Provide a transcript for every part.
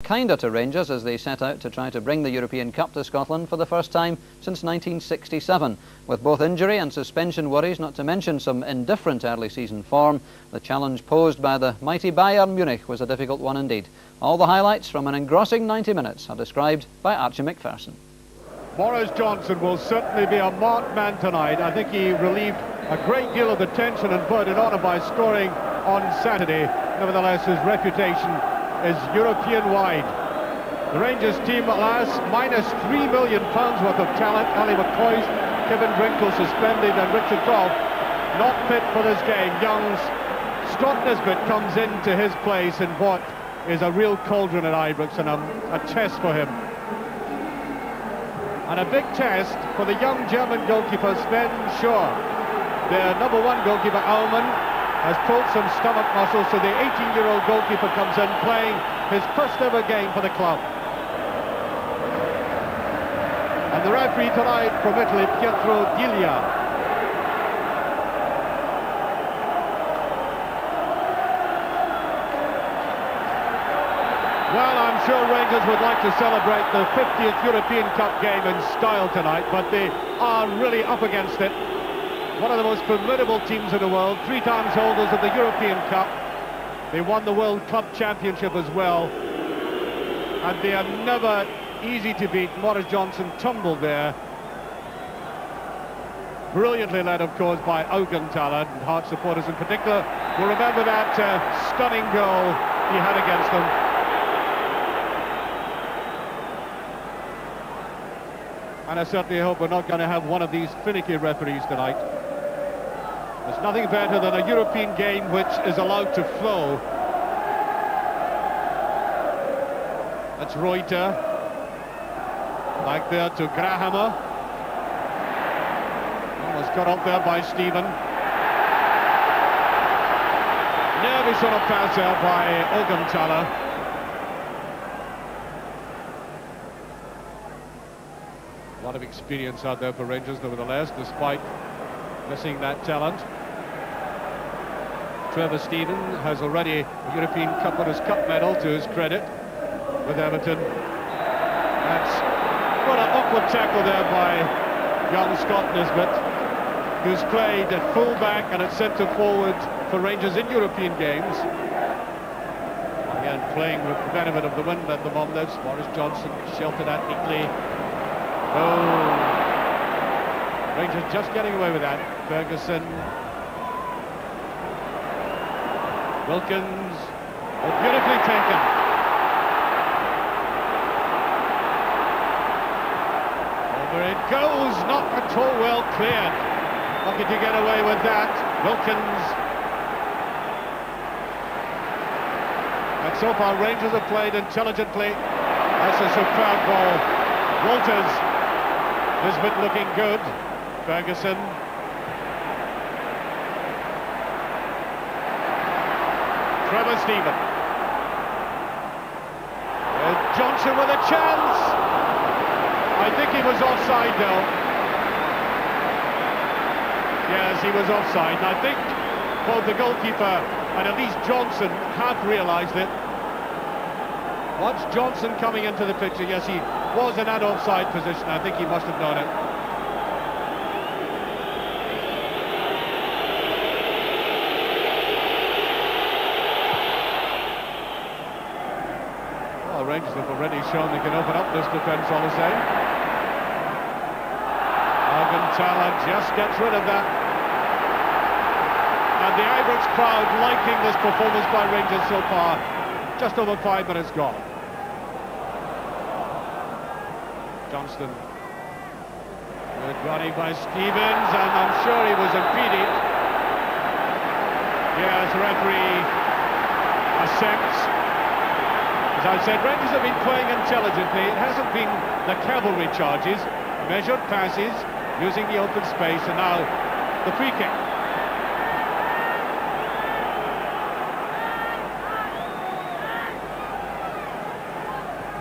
kinder to Rangers as they set out to try to bring the European Cup to Scotland for the first time since 1967. With both injury and suspension worries, not to mention some indifferent early season form, the challenge posed by the mighty Bayern Munich was a difficult one indeed. All the highlights from an engrossing 90 minutes are described by Archie McPherson. Boris Johnson will certainly be a marked man tonight. I think he relieved a great deal of the tension and burden on him by scoring on Saturday. Nevertheless, his reputation is European-wide. The Rangers team at last, minus £3 million worth of talent. Ali McCoy, Kevin Drinkle suspended, and Richard Goff not fit for this game. Young's Scott Nisbet comes into his place in what is a real cauldron at Ibrox, and a test for him. And a big test for the young German goalkeeper Sven Schor. Their number one goalkeeper, Aumann, has pulled some stomach muscles, so the 18-year-old goalkeeper comes in playing his first ever game for the club. And the referee tonight from Italy, Pietro Diglia. Well, I'm sure Rangers would like to celebrate the 50th European Cup game in style tonight, but they are really up against it. One of the most formidable teams in the world, 3 times holders of the European Cup. They won the World Club Championship as well. And they are never easy to beat. Boris Johnson tumbled there. Brilliantly led, of course, by Augenthaler, and Hearts supporters in particular will remember that stunning goal he had against them. And I certainly hope we're not going to have one of these finicky referees tonight. There's nothing better than a European game which is allowed to flow. That's Reuter. Back there to Grahammer. Almost got up there by Stephen. Nervy sort of pass there by Augenthaler. A lot of experience out there for Rangers, nevertheless, despite missing that talent. Trevor Steven has already a European Cup Winners' Cup medal to his credit with Everton. That's what an awkward tackle there by young Scott Nisbet, who's played at full-back and at centre-forward for Rangers in European games. Again, playing with the benefit of the wind at the moment. Boris Johnson sheltered that neatly. Oh, Rangers just getting away with that. Ferguson, Wilkins, oh, beautifully taken. Over it goes, not at all well cleared. How could you get away with that? Wilkins. And so far Rangers have played intelligently. That's a superb ball. Walters. Nisbet looking good. Ferguson. Trevor Steven. Johnson with a chance. I think he was offside though. Yes, he was offside. I think both the goalkeeper and at least Johnson have realised it. Watch Johnson coming into the picture. Yes, he was in that offside position. I think he must have known it. Well, Rangers have already shown they can open up this defence all the same. Augenthaler just gets rid of that. And the Ibrox crowd liking this performance by Rangers so far. Just over 5 minutes gone. Johnston. Good running by Stevens, and I'm sure he was impeded. Yes, referee accepts. As I said, Rangers have been playing intelligently. It hasn't been the cavalry charges, measured passes, using the open space, and now the free kick.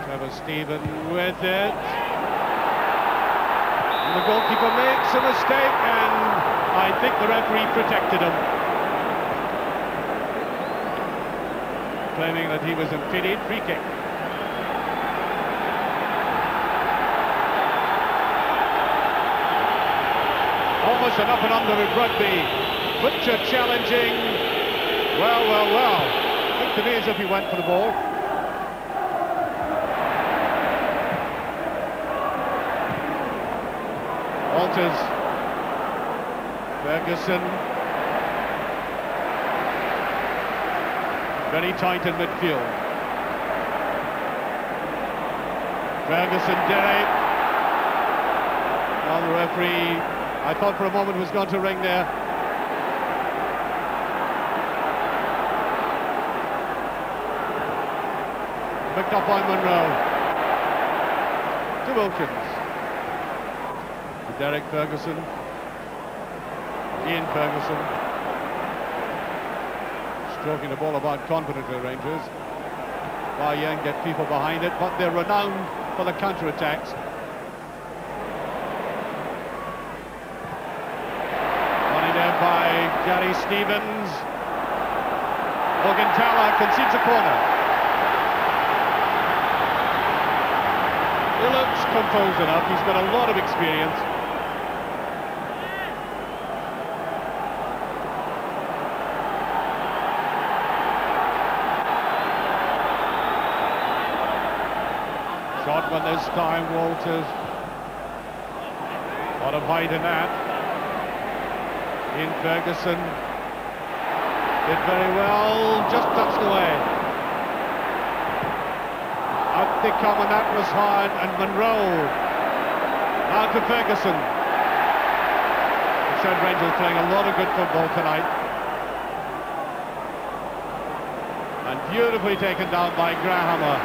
Trevor Steven with it. And the goalkeeper makes a mistake, and I think the referee protected him. Claiming that he was impeded. Free kick. an up and under with rugby. Butcher challenging. Well. Looked to me as if he went for the ball. Walters. Ferguson. Very tight in midfield. Ferguson, Derek. Well, the referee, I thought for a moment was going to ring there. Picked up by Monroe. To Wilkins. To Derek Ferguson. Ian Ferguson. Stroking the ball about confidently, Rangers. Bayern get people behind it, but they're renowned for the counter-attacks. Running there by Gary Stevens. Morgenthaler concedes a corner. He looks composed enough. He's got a lot of experience. Shot one this time, Walters. A lot of height in that. Ian Ferguson did very well, just touched away. Out they come, and that was hard, and Monroe. Now to Ferguson. The Said Rangers playing a lot of good football tonight. And beautifully taken down by Grahammer.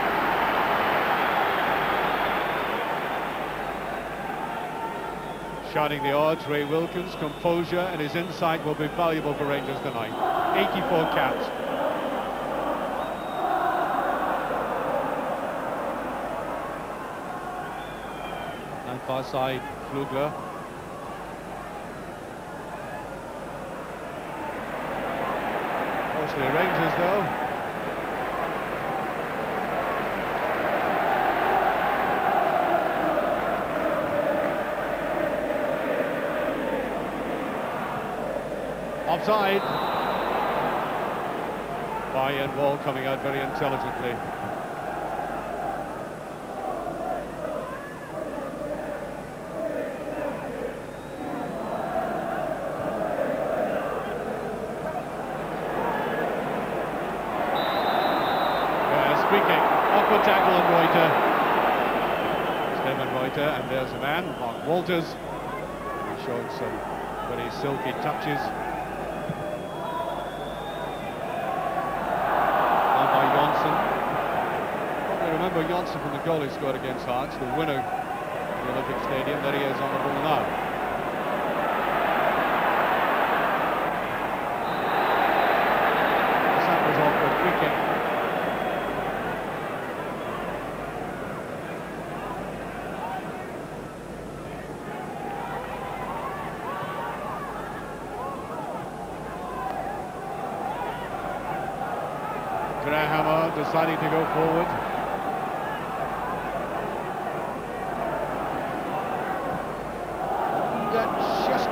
Shouting the odds, Ray Wilkins, composure and his insight will be valuable for Rangers tonight. 84 caps. And far side, Flugler. Mostly Rangers though. Offside. Bayern Wall coming out very intelligently. Free kick. Awkward tackle on Reuter. Steven Reuter, and there's a man, Mark Walters. He's showing some very silky touches. Remember Janssen from the goal he scored against Hearts, the winner of the Olympic Stadium. There he is on the ball now. That was off for a free kick. Grahammer deciding to go forward.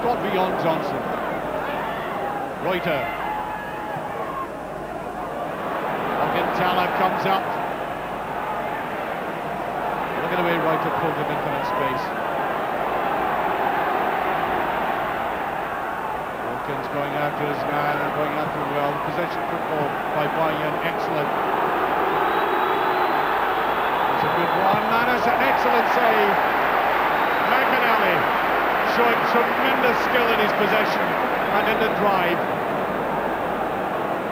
Got beyond Johnson. Reuter. Morgenthaler comes up. Look at the way Reuter pulled him into that space. Wilkins going after his man and going after him well. Possession football by Bayern, excellent. It's a good one. That is an excellent save. McAnally showing tremendous skill in his possession and in the drive.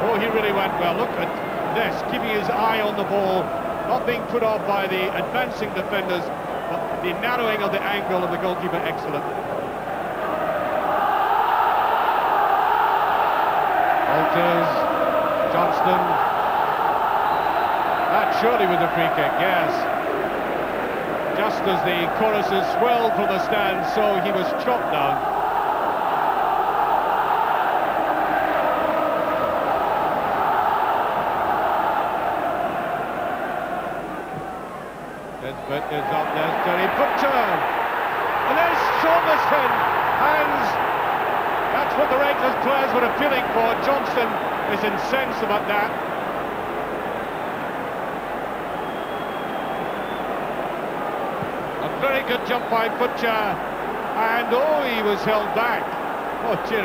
Oh, he really went well. Look at this, keeping his eye on the ball, not being put off by the advancing defenders, but the narrowing of the angle of the goalkeeper, excellent. Walters, Johnston. That surely was a free kick, yes. Just as the choruses swelled from the stand, so he was chopped down. Nesbitt is up there, Terry Butcher. And there's Somerson, hands That's what the Rangers players were appealing for. Johnson is incensed about that. A very good jump by Butcher, and oh, he was held back. Oh dear.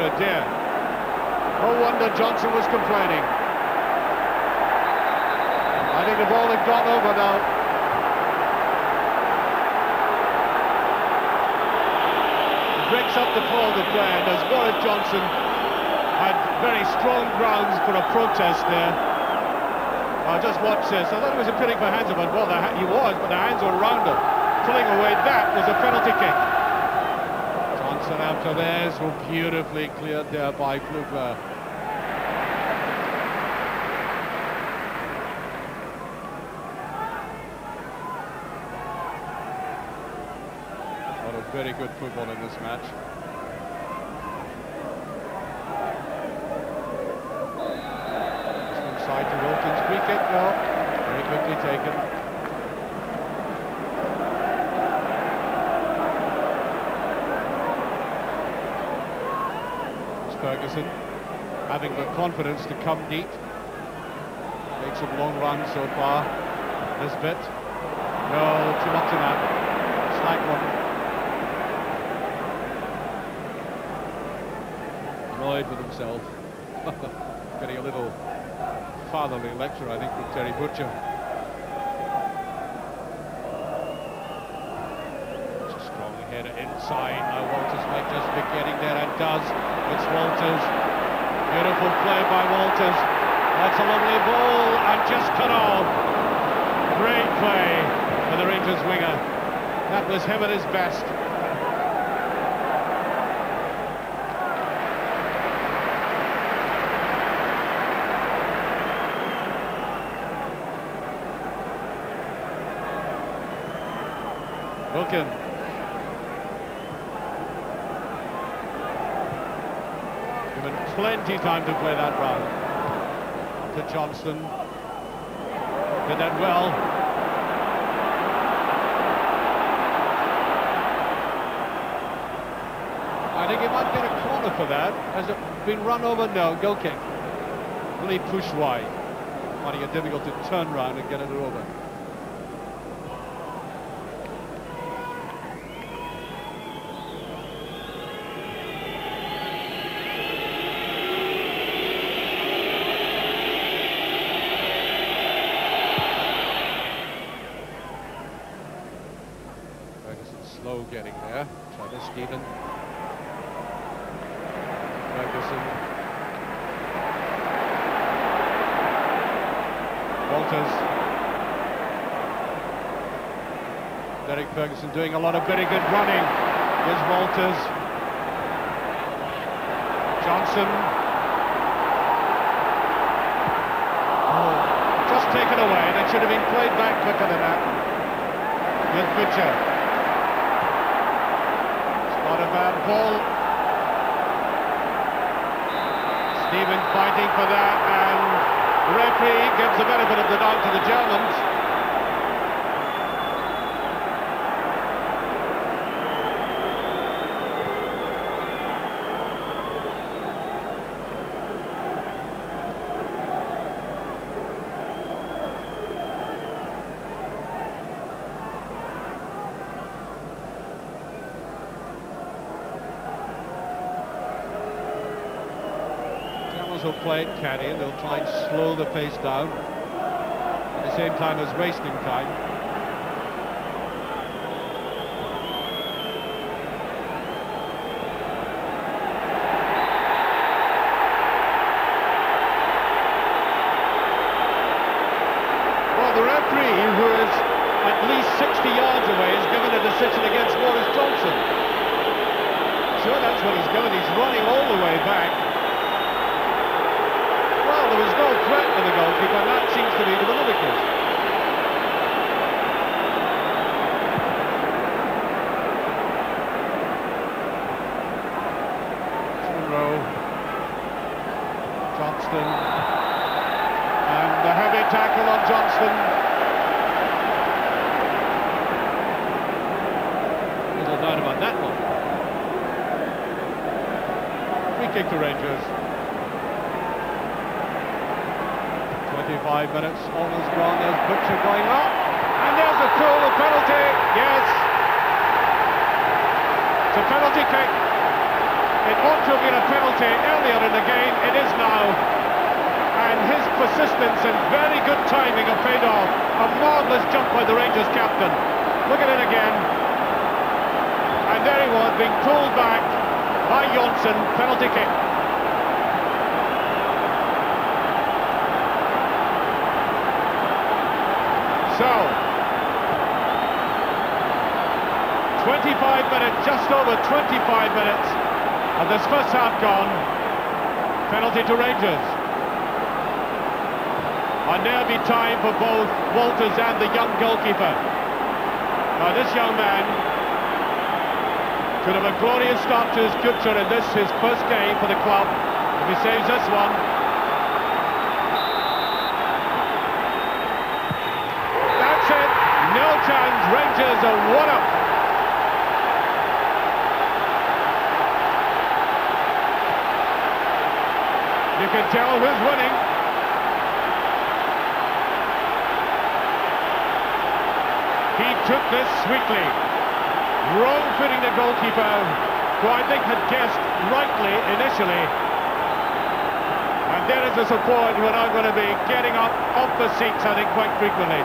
No wonder Johnson was complaining. I think the ball had gone over now. Breaks up the flow of the play, and as Boris Johnson had very strong grounds for a protest there. Just watch this. I thought he was appealing for hands up, and well, he was, but the hands were around him. Pulling away, that was a penalty kick. Johnson after this, who beautifully cleared there by Klugler. Very good football in this match. Just inside to Wilkins, free kick, no. Very quickly taken. It's Ferguson having the confidence to come deep. Made some long runs so far. This bit. No, too much of that. Slack one. Annoyed with himself. Getting a little fatherly lecture, I think, from Terry Butcher. It's a strong header inside. Now Walters might just be getting there, and does. It's Walters. Beautiful play by Walters. That's a lovely ball, and just cut off. Great play for the Rangers winger. That was him at his best. Wilkin. Given plenty time to play that round. To Johnson. Did that well. I think he might get a corner for that. Has it been run over? No, goal kick. Really push wide. Finding it difficult to turn round and get it over. Slow getting there. Try this, Stephen. Ferguson. Walters. Derek Ferguson doing a lot of very good running. Here's Walters. Johnson. Oh, just taken away. That should have been played back quicker than that. Here's Butcher. Not a bad ball. Stephen fighting for that, and the referee gives the benefit of the doubt to the Germans. Will play it caddy, and they'll try and slow the pace down at the same time as wasting time. Well, the referee, who is at least 60 yards away, has given a decision against Boris Johnson. Sure, that's what he's given. He's running all the way back. There was no threat to the goalkeeper, and that seems to be the ludicrous. Rowe, Johnston, and a heavy tackle on Johnston. Little doubt about that one. kick to Rangers. 25 minutes almost gone. There's Butcher going up, and there's a cruel penalty. Yes, it's a penalty kick. It ought to have been a penalty earlier in the game. It is now, and his persistence and very good timing have paid off. A marvellous jump by the Rangers captain. Look at it again, and there he was being pulled back by Johnson. Penalty kick. So, 25 minutes, just over 25 minutes of this first half gone. Penalty to Rangers. A nervy time for both Walters and the young goalkeeper. Now this young man could have a glorious start to his future in this, his first game for the club, if he saves this one. No chance, Rangers are 1-up. You can tell who's winning. He took this sweetly, wrong-footing the goalkeeper, who I think had guessed rightly initially. And there is the support who are now going to be getting up off the seats, I think, quite frequently.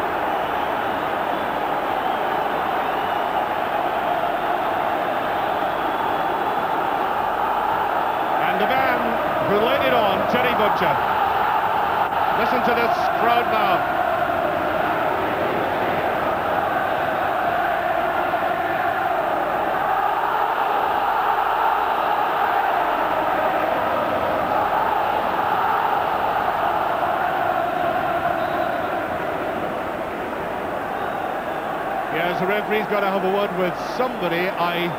Who laid it on, Terry Butcher. Listen to this crowd now. Yes, the referee's got to have a word with somebody. I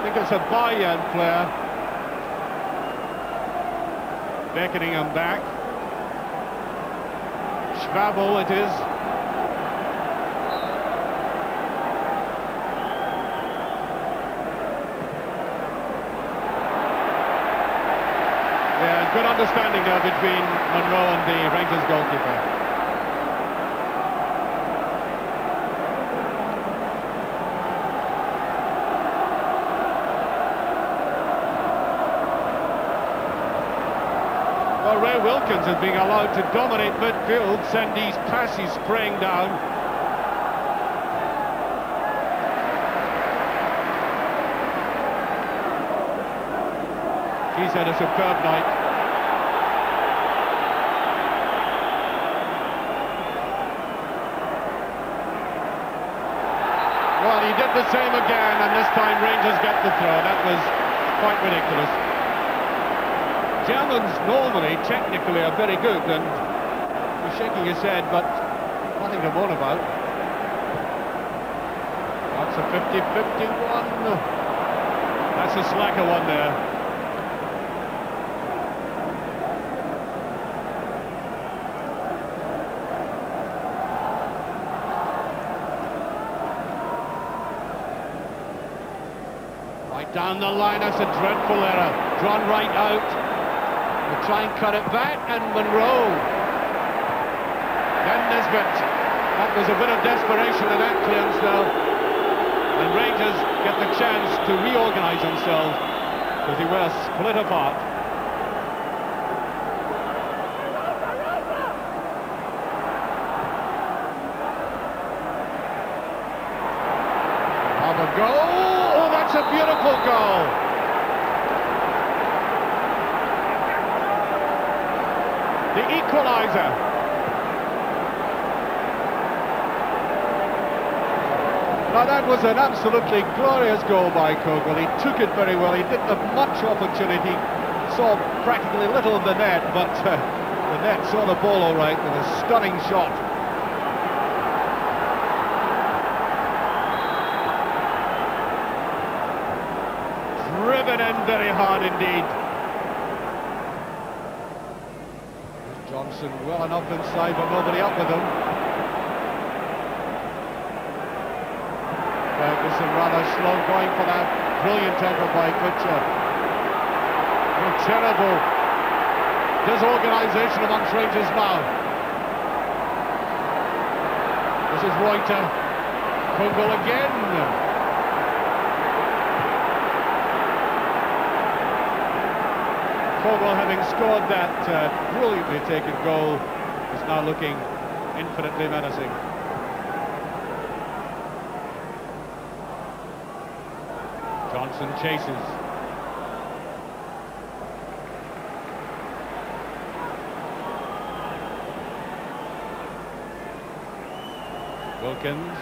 think it's a Bayern player. Beckoning him back. Schwabel it is. Yeah, good understanding there between Monroe and the Rangers goalkeeper. Ray Wilkins is being allowed to dominate midfield, send these passes spraying down. He's had a superb night. Well, he did the same again, and this time Rangers get the throw. That was quite ridiculous. Germans normally, technically, are very good, and he's shaking his head, but nothing to moan about. That's a 50-51. That's a slacker one there. Right down the line, that's a dreadful error. Drawn right out. We'll try and cut it back, and Monroe. Then Nisbet. That was a bit of desperation in that clearance now. And Rangers get the chance to reorganise themselves, because they were split apart. Have a goal! Oh, that's a beautiful goal! The equaliser. Now that was an absolutely glorious goal by Kogel. He took it very well. He didn't have much opportunity. Saw practically little of the net, but the net saw the ball all right with a stunning shot. Driven in very hard indeed. Johnson well enough inside, but nobody up with him. Ferguson rather slow going for that brilliant effort by Butcher. terrible disorganisation amongst Rangers now. This is Reuter. Kogel again. Kogel, having scored that brilliantly taken goal, is now looking infinitely menacing. Johnson chases. Wilkins.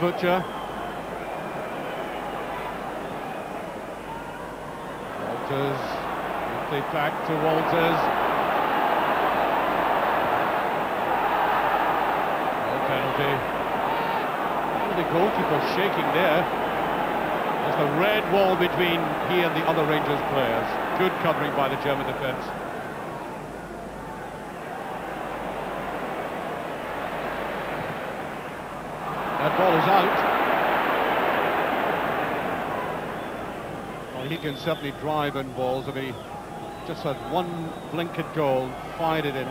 Butcher. Walters. Quickly back to Walters. No penalty. The goalkeeper shaking there. There's the red wall between he and the other Rangers players. Good covering by the German defence. That ball is out. Well, he can certainly drive in balls. I mean, he just had one blinkered goal, fired it in.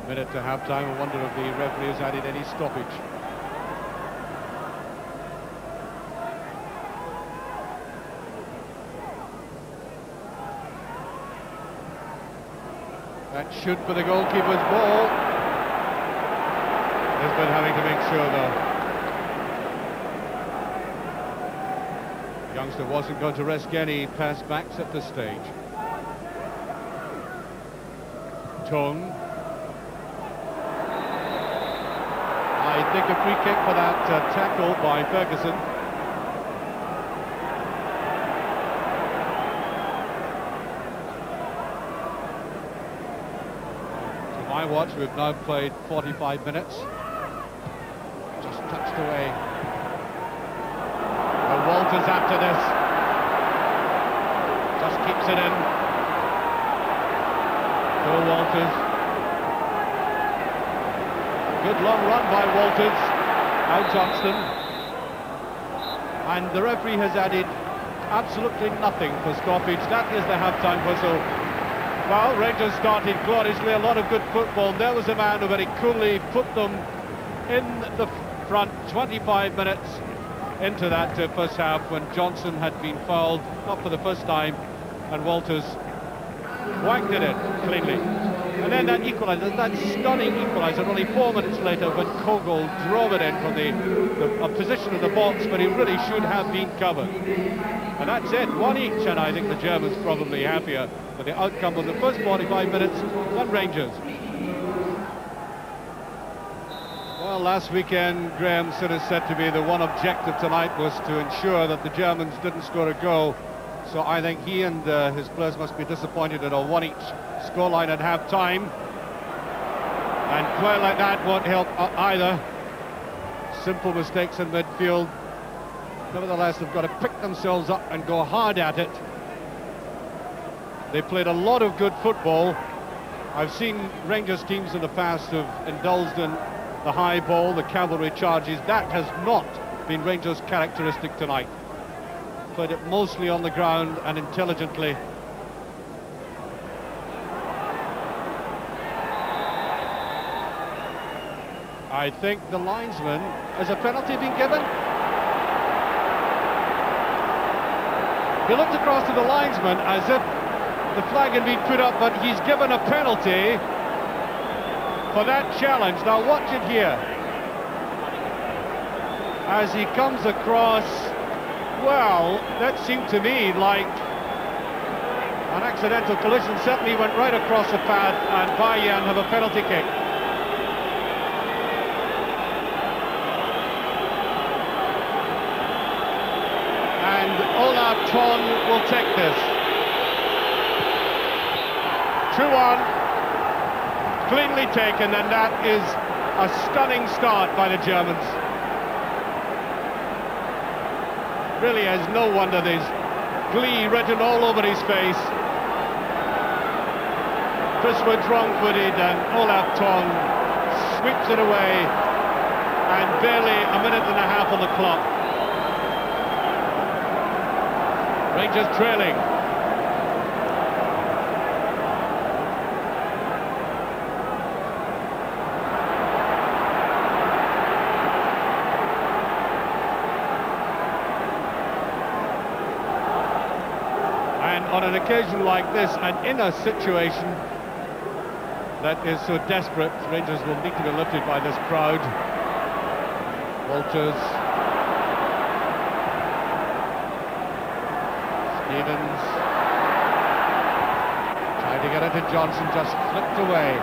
A minute to half-time. I wonder if the referee has added any stoppage. That should be the goalkeeper's ball. Lisbon having to make sure, though. The youngster wasn't going to risk any pass backs at this stage. Tung. I think a free kick for that tackle by Ferguson. To my watch, we've now played 45 minutes. Just touched away. Well, Walters after this. Just keeps it in. Phil Walters. Good long run by Walters. Out Johnston. And the referee has added absolutely nothing for stoppage. That is the half-time whistle. Well, Rangers started gloriously, a lot of good football. There was a man who very coolly put them in the front 25 minutes into that first half when Johnson had been fouled, not for the first time, and Walters whacked it in cleanly. And then that equaliser, that stunning equaliser, only 4 minutes later when Kogel drove it in from the position of the box, but he really should have been covered. And that's it, one each, and I think the Germans probably happier with the outcome of the first 45 minutes than Rangers. Well, last weekend, Graham Souness said to me the one objective tonight was to ensure that the Germans didn't score a goal. So I think he and his players must be disappointed at a one each scoreline at half-time. And play like that won't help either. Simple mistakes in midfield. Nevertheless, they've got to pick themselves up and go hard at it. They played a lot of good football. I've seen Rangers teams in the past have indulged in the high ball, the cavalry charges. That has not been Rangers' characteristic tonight. Played it mostly on the ground and intelligently. I think the linesman, has a penalty been given? He looked across to the linesman as if the flag had been put up, but he's given a penalty for that challenge. Now watch it here. As he comes across, well, that seemed to me like an accidental collision. Certainly went right across the pad, and Bayern have a penalty kick. And Olaf Thon will take this. 2-1, cleanly taken, and that is a stunning start by the Germans. Really has no wonder there's glee written all over his face. Chris Wood's wrong-footed and Olaf Thon sweeps it away, and barely a minute and a half on the clock. Rangers trailing. And on an occasion like this, and in a situation that is so desperate, Rangers will need to be lifted by this crowd. Walters. Stevens. Tried to get it to Johnson, just flipped away.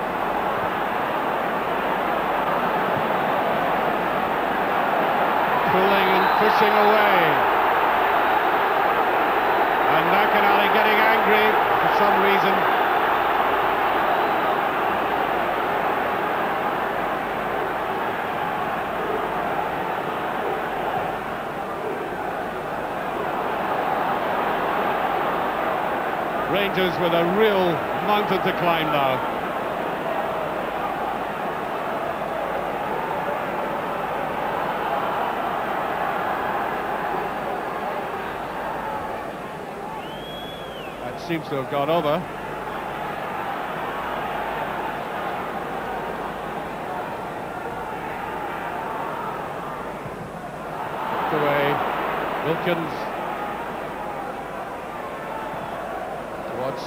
Pulling and pushing away. And McInally getting angry for some reason. Rangers with a real mountain to climb now. That seems to have gone over. Put away. Wilkins.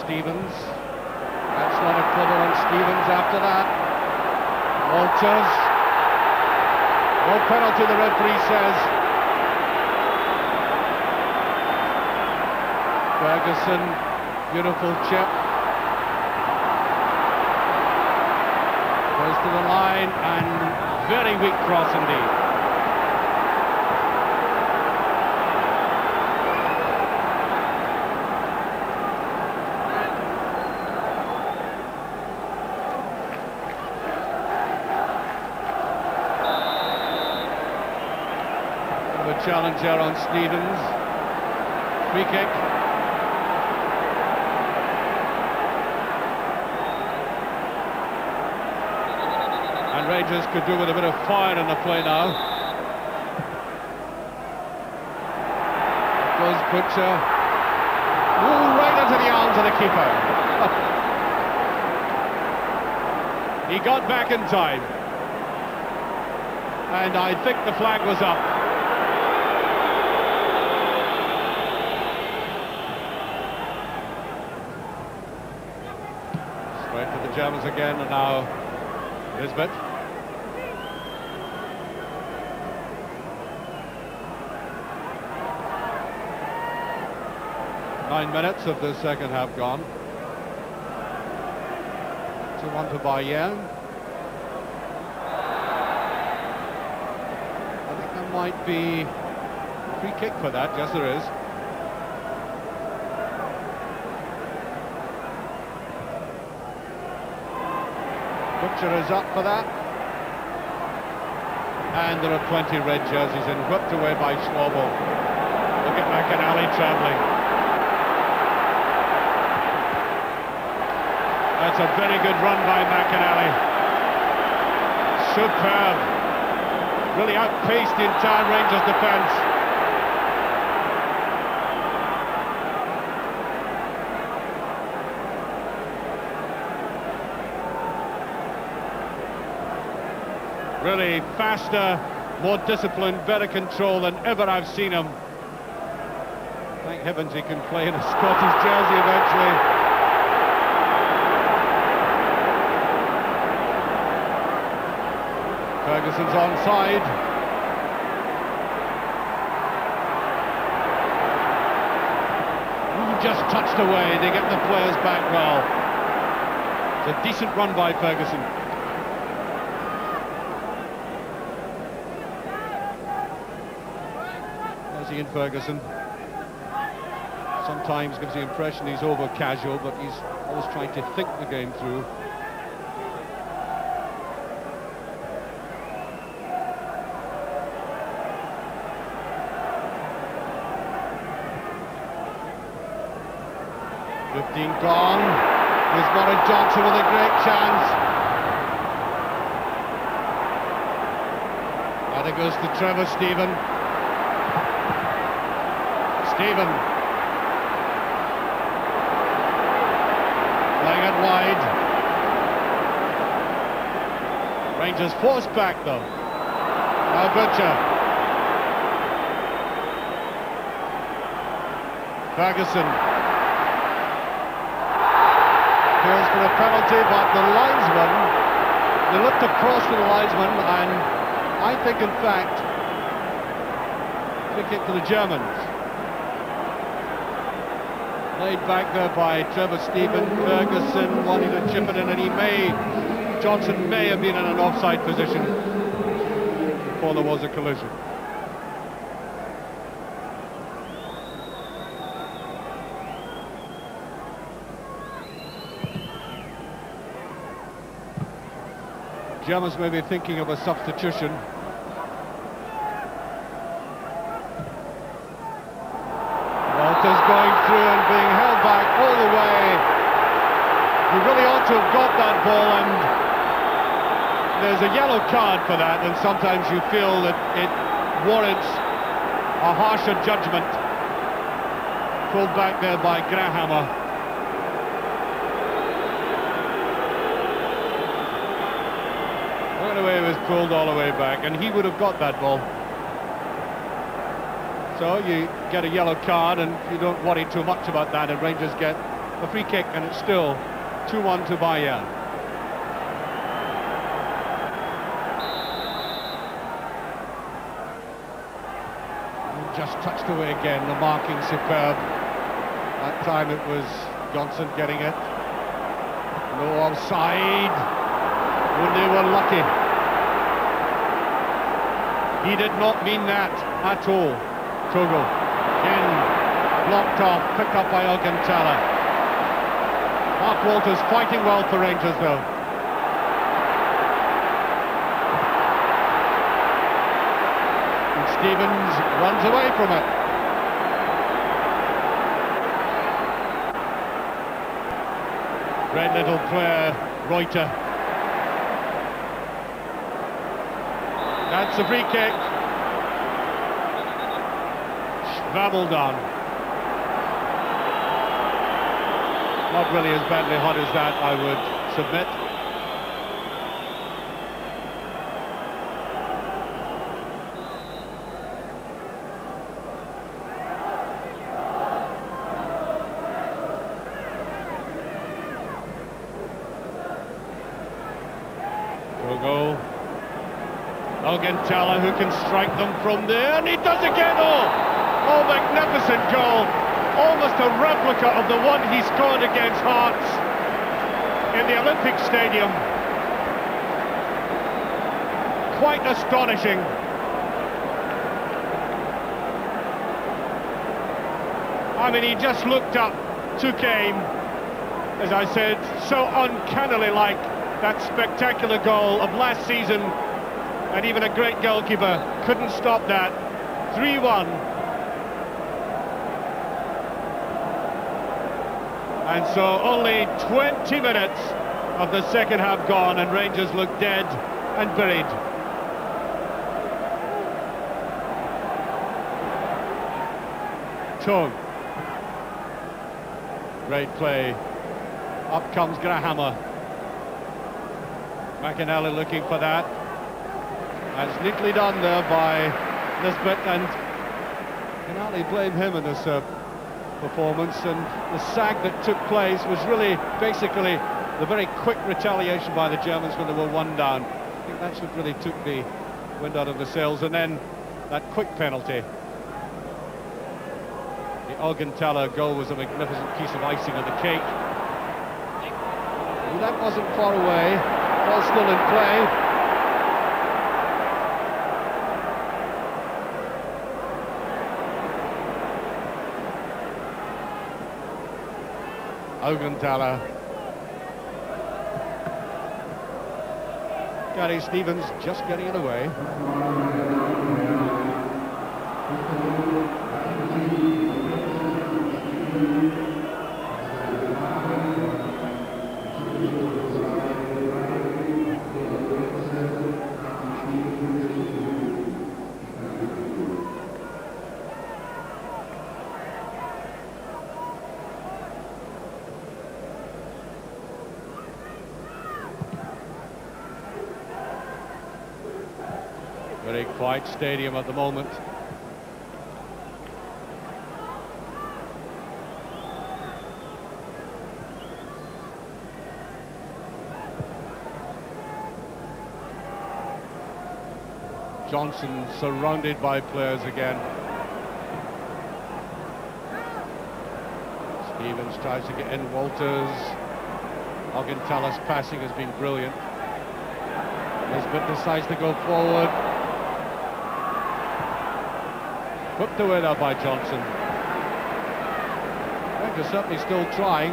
Stevens. That's not a clubber on Stevens after that. Walters. No penalty, the referee says. Ferguson, beautiful chip. Goes to the line and very weak cross indeed. Challenger on Stevens. Free kick. And Rangers could do with a bit of fire in the play now. Goes Butcher. Ooh, right into the arms of the keeper. He got back in time. And I think the flag was up. To the Germans again, and now Nisbet. Nine minutes of the second half gone. 2-1 to Bayern. I think there might be a free kick for that. Yes, there is. Butcher is up for that. And there are 20 red jerseys and whipped away by Schwabel. Look at McInally travelling. That's a very good run by McInally. Superb. Really outpaced the entire Rangers defence. Really faster, more disciplined, better control than ever I've seen him. Thank heavens he can play in a Scottish jersey eventually. Ferguson's onside. Ooh, just touched away. They get the players back well. It's a decent run by Ferguson. Ian Ferguson sometimes gives the impression he's over casual, but he's always trying to think the game through. Gone. There's Boris Johnson with a great chance. And it goes to Trevor Stephen. Stephen wide. Rangers forced back though. Now Butcher. Ferguson. Appeals for a penalty, but the linesman, they looked across to the linesman, and I think in fact, free kick to the Germans. Laid back there by Trevor Stephen. Ferguson wanting to chip it in, and Johnson may have been in an offside position before there was a collision. Germans may be thinking of a substitution. Walters going through and being held back all the way. He really ought to have got that ball, and there's a yellow card for that, and sometimes you feel that it warrants a harsher judgment. Pulled back there by Grahammer. Away was pulled all the way back, and he would have got that ball. So you get a yellow card, and you don't worry too much about that, and Rangers get a free kick, and it's still 2-1 to Bayern. Just touched away again, the marking superb. That time it was Johnson getting it. No offside. When they were lucky. He did not mean that at all. Togo. Again, blocked off, picked up by Alcantara. Mark Walters fighting well for Rangers though. And Stevens runs away from it. Great little player, Reuter. That's a free kick. Schwabel down. Not really as badly hot as that, I would submit. Togo. Alcantara, who can strike them from there, and he does again. Oh, magnificent goal, almost a replica of the one he scored against Hearts in the Olympic Stadium. Quite astonishing. I mean, he just looked up, took aim, as I said, so uncannily like that spectacular goal of last season. And even a great goalkeeper couldn't stop that. 3-1. And so only 20 minutes of the second half gone, and Rangers look dead and buried. Tone. Great play. Up comes Grahammer. McAnally looking for that. That's neatly done there by Nisbet, and you can hardly blame him in this performance. And the sag that took place was really basically the very quick retaliation by the Germans when they were one down. I think that's what really took the wind out of the sails, and then that quick penalty. The Alcantara goal was a magnificent piece of icing on the cake. And that wasn't far away, ball still in play. Alcantara. Gary Stevens just getting it away. Very quiet stadium at the moment. Johnson surrounded by players again. Stevens tries to get in. Walters. Augenthaler's passing has been brilliant. Nisbet decides to go forward. Whipped away there by Johnson. Rangers certainly still trying.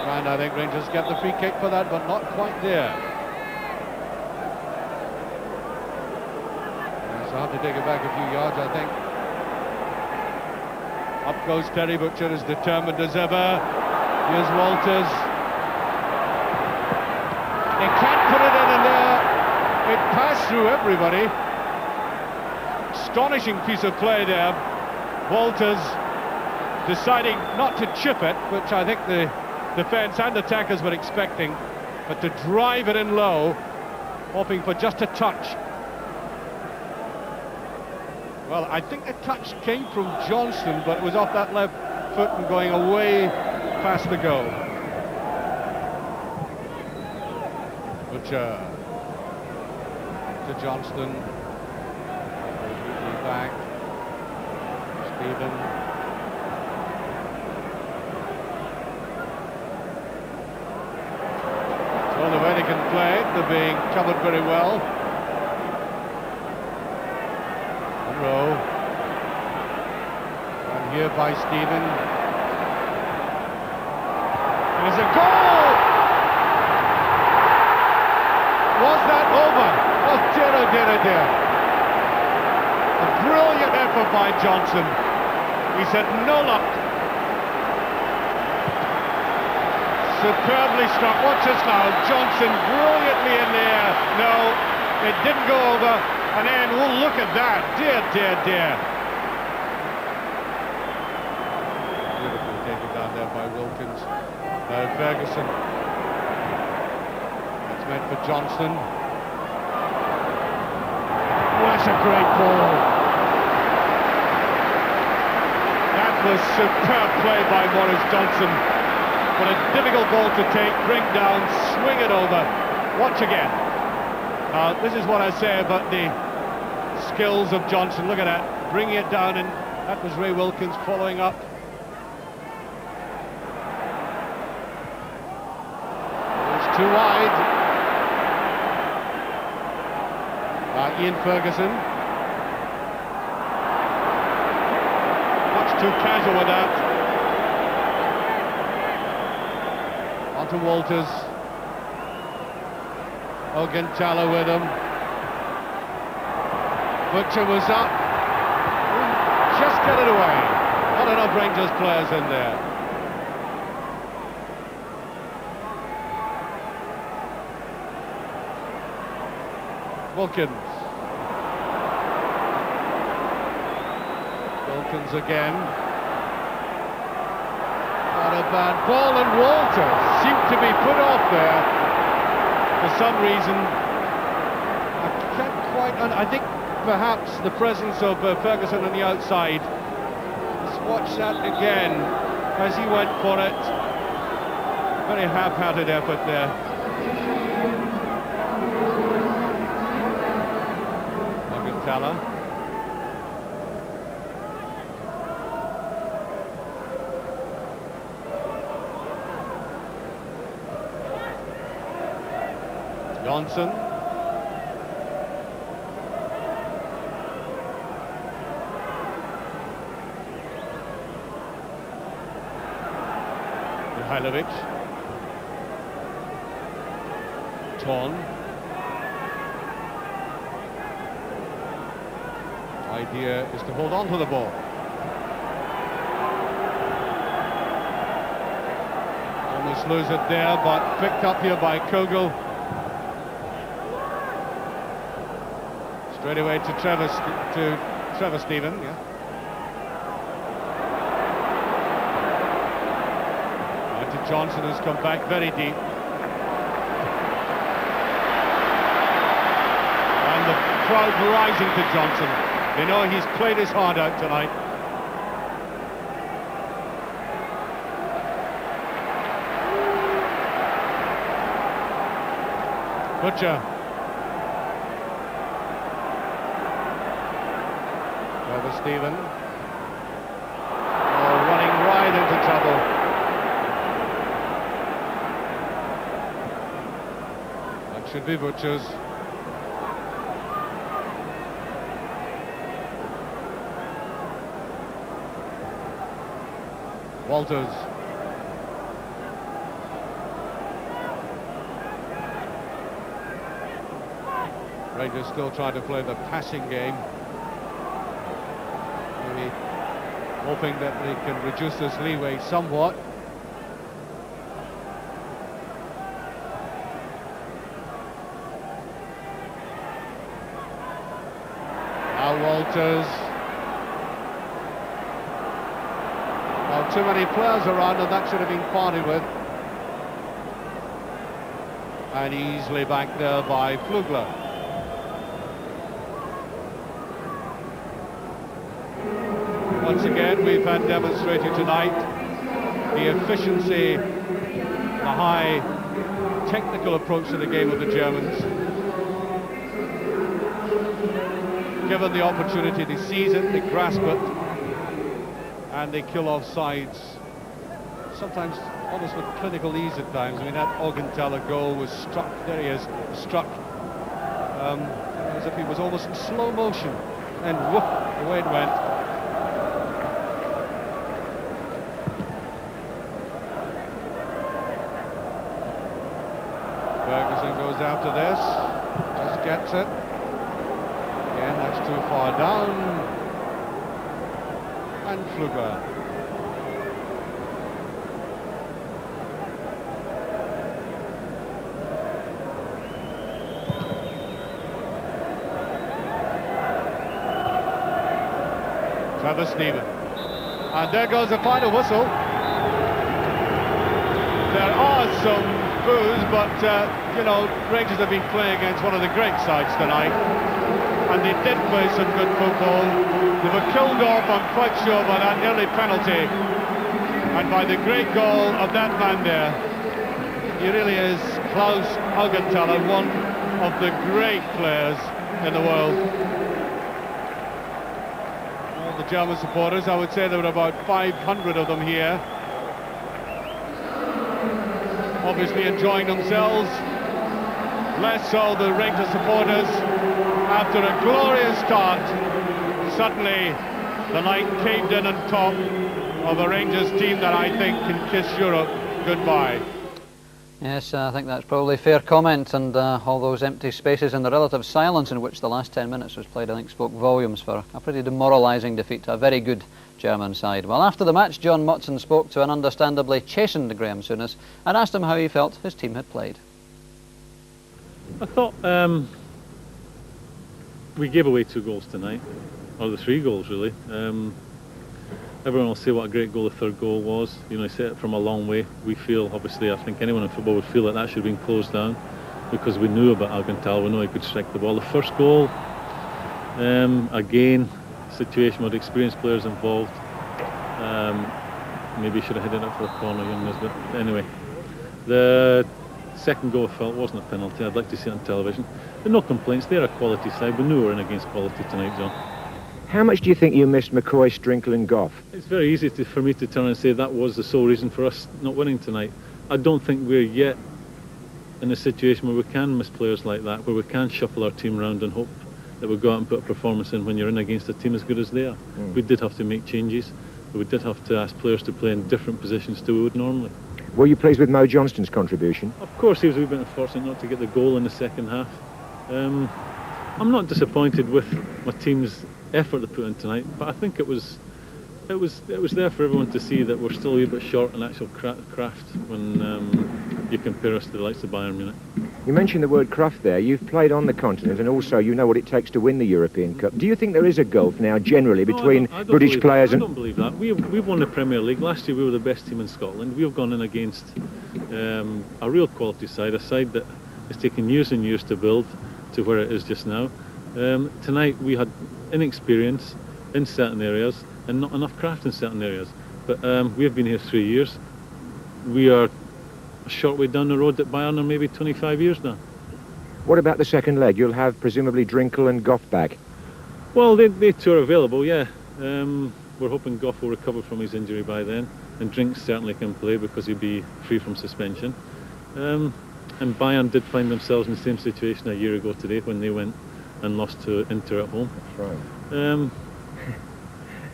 And I think Rangers get the free kick for that, but not quite there. So I have to take it back a few yards, I think. Up goes Terry Butcher, as determined as ever. Here's Walters. He can't put it in, and there it passed through everybody. Astonishing piece of play there. Walters deciding not to chip it, which I think the defence and attackers were expecting, but to drive it in low, hoping for just a touch. Well, I think the touch came from Johnson, but it was off that left foot and going away past the goal. Butcher to Johnston. Back. Stephen. Well, the way they can play it, they're being covered very well. Monroe. And here by Stephen. There's a goal! Was that over? Oh dear, oh dear, oh dear. A brilliant effort by Johnson. He said no luck. Superbly struck. Watch this now. Johnson brilliantly in the air. No, it didn't go over. And then, oh, look at that. Dear, dear, dear. Beautifully taken down there by Wilkins. Now Ferguson. That's meant for Johnson. Oh, that's a great ball. That was superb play by Maurice Johnson. What a difficult ball to take, bring down, swing it over. Watch again. This is what I say about the skills of Johnson. Look at that, bringing it down, and that was Ray Wilkins following up. It's too wide. Ian Ferguson. Much too casual with that. To Walters. Augenthaler with him. Butcher was up. Just get it away. Not enough Rangers players in there. Wilkins. Wilkins again. Not a bad ball, and Walters seemed to be put off there for some reason. I can't quite. I think perhaps the presence of Ferguson on the outside. Let's watch that again as he went for it. Very half-hearted effort there. Augenthaler. Johnson. Mihailovic. Ton. Idea is to hold on to the ball. Almost lose it there, but picked up here by Kogel. Straight away to Trevor Stephen, yeah. Johnson has come back very deep. And the crowd rising to Johnson. They know he's played his heart out tonight. Butcher. Over Stephen. Oh, running right into trouble. That should be Butcher's. Walters. Rangers still trying to play the passing game. Maybe hoping that they can reduce this leeway somewhat. Now Walters. Well, too many players around, and that should have been parted with. And easily back there by Flugler. Once again, we've had demonstrated tonight the efficiency, the high technical approach to the game of the Germans. Given the opportunity, they seize it, they grasp it, and they kill off sides, sometimes almost with clinical ease at times. I mean, that Augenthaler goal was struck, there he is, struck as if he was almost in slow motion, and whoop, away it went. Ferguson goes after this, just gets it. Again, that's too far down. And Flugler. Travis Stephen. And there goes the final whistle. There are some boos, but you know, Rangers have been playing against one of the great sides tonight, and they did play some good football. They were killed off, I'm quite sure, by that early penalty, and by the great goal of that man there. He really is Klaus Augenthaler, one of the great players in the world. Well, the German supporters, I would say there were about 500 of them here, obviously enjoying themselves. Less so the Rangers supporters. After a glorious start, suddenly the night caved in on top of a Rangers team that I think can kiss Europe goodbye. Yes, I think that's probably a fair comment, and all those empty spaces and the relative silence in which the last 10 minutes was played, I think spoke volumes for a pretty demoralising defeat to a very good German side. Well, after the match, John Motson spoke to an understandably chastened Graham Souness and asked him how he felt his team had played. I thought we gave away 2 goals tonight, or the 3 goals really. Everyone will say what a great goal the third goal was. You know, he set it from a long way. We feel, obviously, I think anyone in football would feel that should have been closed down, because we knew about Augenthaler, we know he could strike the ball. The first goal, again, situation with experienced players involved. Maybe he should have headed it for a corner, young but anyway. The second goal I felt wasn't a penalty. I'd like to see it on television. But no complaints, they're a quality side. We knew we were in against quality tonight, John. How much do you think you missed McCoy, Strinkle and Goff? It's very easy for me to turn and say that was the sole reason for us not winning tonight. I don't think we're yet in a situation where we can miss players like that, where we can shuffle our team around and hope that we go out and put a performance in when you're in against a team as good as they are. We did have to make changes. We did have to ask players to play in different positions to we would normally. Were you pleased with Mo Johnston's contribution? Of course, he was a wee bit unfortunate not to get the goal in the second half. I'm not disappointed with my team's effort to put in tonight, but I think it was there for everyone to see that we're still a wee bit short in actual craft when you compare us to the likes of Bayern Munich. You mentioned the word craft there. You've played on the continent, and also you know what it takes to win the European Cup. Do you think there is a gulf now, generally, between British players and... I don't believe that. We've won the Premier League. Last year we were the best team in Scotland. We've gone in against a real quality side, a side that has taken years and years to build to where it is just now. Tonight we had inexperience in certain areas and not enough craft in certain areas. But we have been here 3 years. We are a short way down the road at Bayern, or maybe 25 years now. What about the second leg? You'll have presumably Drinkle and Goff back. Well, they two are available, yeah. We're hoping Goff will recover from his injury by then, and Drink certainly can play because he'll be free from suspension. And Bayern did find themselves in the same situation a year ago today when they went and lost to Inter at home. That's right.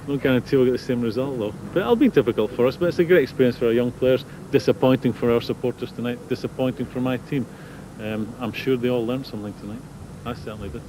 No guarantee we'll get the same result though. But it'll be difficult for us, but it's a great experience for our young players. Disappointing for our supporters tonight, disappointing for my team. I'm sure they all learned something tonight. I certainly did.